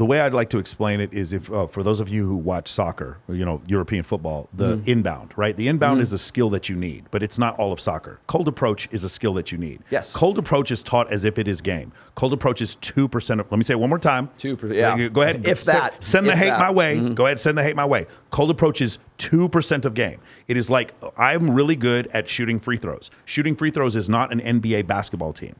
the way I'd like to explain it is if for those of you who watch soccer, European football, the inbound, right? The inbound is a skill that you need, but it's not all of soccer. Cold approach is a skill that you need. Yes. Cold approach is taught as if it is game. Cold approach is 2% of, let me say it one more time. 2%, yeah. Go ahead. Send the hate my way. Go ahead, send the hate my way. Cold approach is 2% of game. It is like, I'm really good at shooting free throws. Shooting free throws is not an NBA basketball team.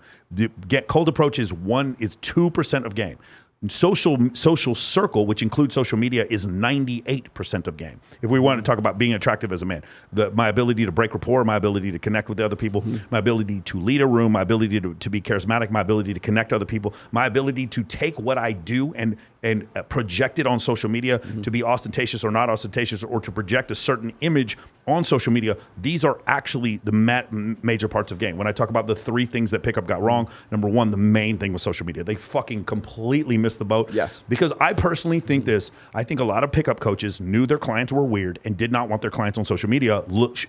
Cold approach is 2% of game. Social circle, which includes social media, is 98% of game. If we want to talk about being attractive as a man, my ability to break rapport, my ability to connect with other people, my ability to lead a room, my ability to be charismatic, my ability to connect other people, my ability to take what I do and project it on social media to be ostentatious or not ostentatious, or to project a certain image on social media. These are actually the major parts of game. When I talk about the 3 things that pickup got wrong, number 1, the main thing was social media. They fucking completely missed the boat. Yes. Because I personally think this. I think a lot of pickup coaches knew their clients were weird and did not want their clients on social media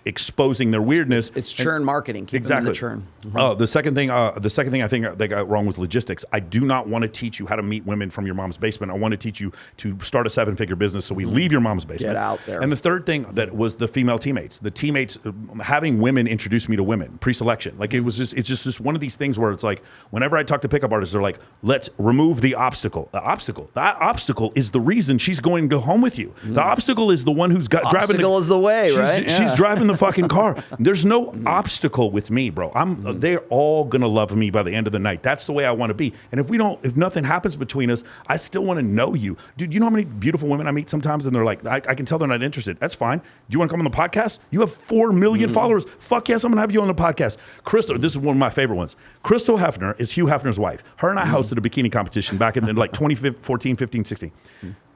exposing their weirdness. It's churn marketing. Keep exactly. them in the churn. The second thing I think they got wrong was logistics. I do not want to teach you how to meet women from your mom's basement. I want to teach you to start a 7-figure business so we leave your mom's basement. Get out there. And the third thing that was the female teammates. The teammates, having women introduce me to women, pre-selection. Like it's just one of these things where it's like, whenever I talk to pickup artists, they're like, let's remove the obstacle. That obstacle is the reason she's going to go home with you. The obstacle is the one who's driving. Obstacle is the way, right? She's driving the fucking car. There's no obstacle with me, bro. They're all gonna love me by the end of the night. That's the way I want to be. And if nothing happens between us, I still want to know you, dude. You know how many beautiful women I meet sometimes, and they're like, I can tell they're not interested. That's fine. Do you want to come on the podcast? You have 4 million followers. Fuck yes, I'm gonna have you on the podcast. Crystal, this is one of my favorite ones. Crystal Hefner is Hugh Hefner's wife. Her and I hosted a bikini competition back in like 2014, 15, 16.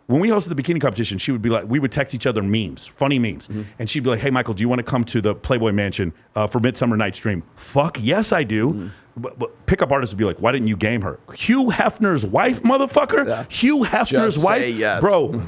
When we hosted the bikini competition, she would be like, we would text each other memes, funny memes. And she'd be like, hey, Michael, do you want to come to the Playboy Mansion for Midsummer Night's Dream? Fuck yes, I do. But pickup artists would be like, why didn't you game her? Hugh Hefner's wife, motherfucker. Yeah. Hugh Hefner's Just wife. say yes. Bro,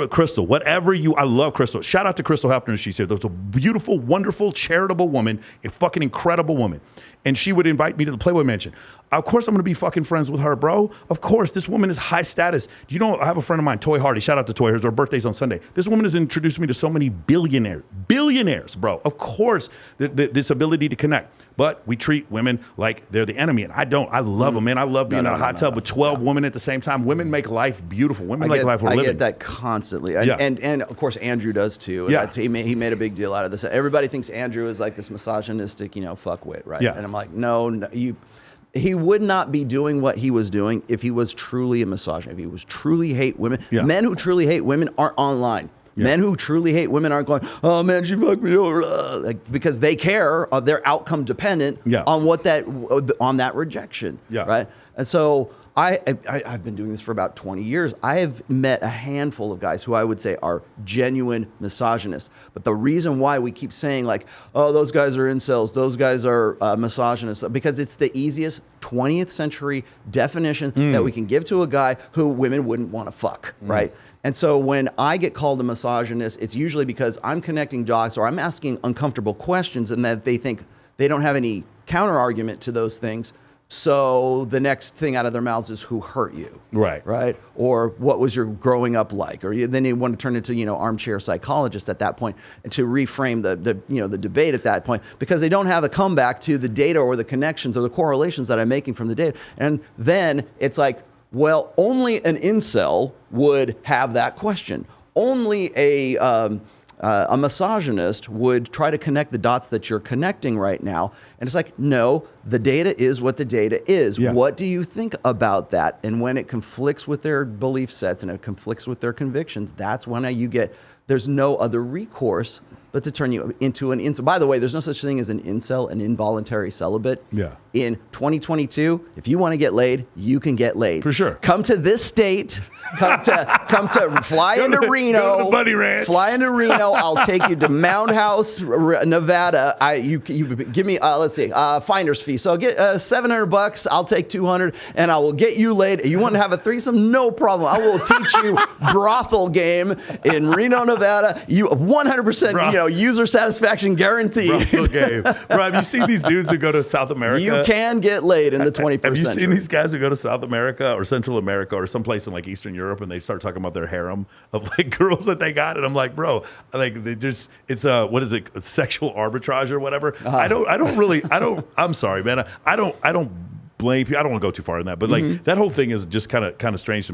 Crystal, I love Crystal. Shout out to Crystal Hefner. She's here. There's a beautiful, wonderful, charitable woman, a fucking incredible woman. And she would invite me to the Playboy Mansion. Of course I'm going to be fucking friends with her, bro. Of course. This woman is high status. Do you know, I have a friend of mine, Toy Hardy. Shout out to Toy. Her birthday's on Sunday. This woman has introduced me to so many billionaires, bro. Of course, this ability to connect. But we treat women like they're the enemy. And I don't. I love them, man. I love being in a hot tub with 12 women at the same time. Women make life beautiful. Women make life worth living. I get that constantly. And of course, Andrew does too. Yeah. He made a big deal out of this. Everybody thinks Andrew is like this misogynistic, fuckwit, right? Yeah. And I'm like, no, he would not be doing what he was doing if he was truly a misogynist, if he was truly hate women. Yeah. Men who truly hate women aren't online. Yeah. Men who truly hate women aren't going, oh man, she fucked me over, because they care. They're outcome dependent on on that rejection, right? And so I've been doing this for about 20 years. I have met a handful of guys who I would say are genuine misogynists. But the reason why we keep saying like, oh, those guys are incels, those guys are misogynists, because it's the easiest 20th century definition that we can give to a guy who women wouldn't want to fuck, right? And so when I get called a misogynist, it's usually because I'm connecting dots or I'm asking uncomfortable questions and that they think they don't have any counter argument to those things. So the next thing out of their mouths is who hurt you, right? Or what was your growing up like? Or then they want to turn into armchair psychologist at that point and to reframe the debate at that point, because they don't have a comeback to the data or the connections or the correlations that I'm making from the data. And then it's like, well, only an incel would have that question. Only a misogynist would try to connect the dots that you're connecting right now. And it's like, no, the data is what the data is. Yeah. What do you think about that? And when it conflicts with their belief sets and it conflicts with their convictions, that's when there's no other recourse but to turn you into an incel. By the way, there's no such thing as an incel, an involuntary celibate. Yeah. In 2022, if you want to get laid, you can get laid. For sure. Come to this state. Come to fly into Reno. Go to the Bunny Ranch. Fly into Reno. I'll take you to Mound House, Nevada. You give me let's see, finder's fee. So I'll get $700. I'll take $200, and I will get you laid. You want to have a threesome? No problem. I will teach you brothel game in Reno, Nevada. You 100%. user satisfaction guarantee. Okay. Bro, have you seen these dudes who go to South America? You can get laid in the 21st century. Have you seen these guys who go to South America or Central America or someplace in like Eastern Europe and they start talking about their harem of like girls that they got? And I'm like, bro, like it's what is it? Sexual arbitrage or whatever. I'm sorry, man. I don't blame people. I don't want to go too far in that, but like that whole thing is just kind of strange to me.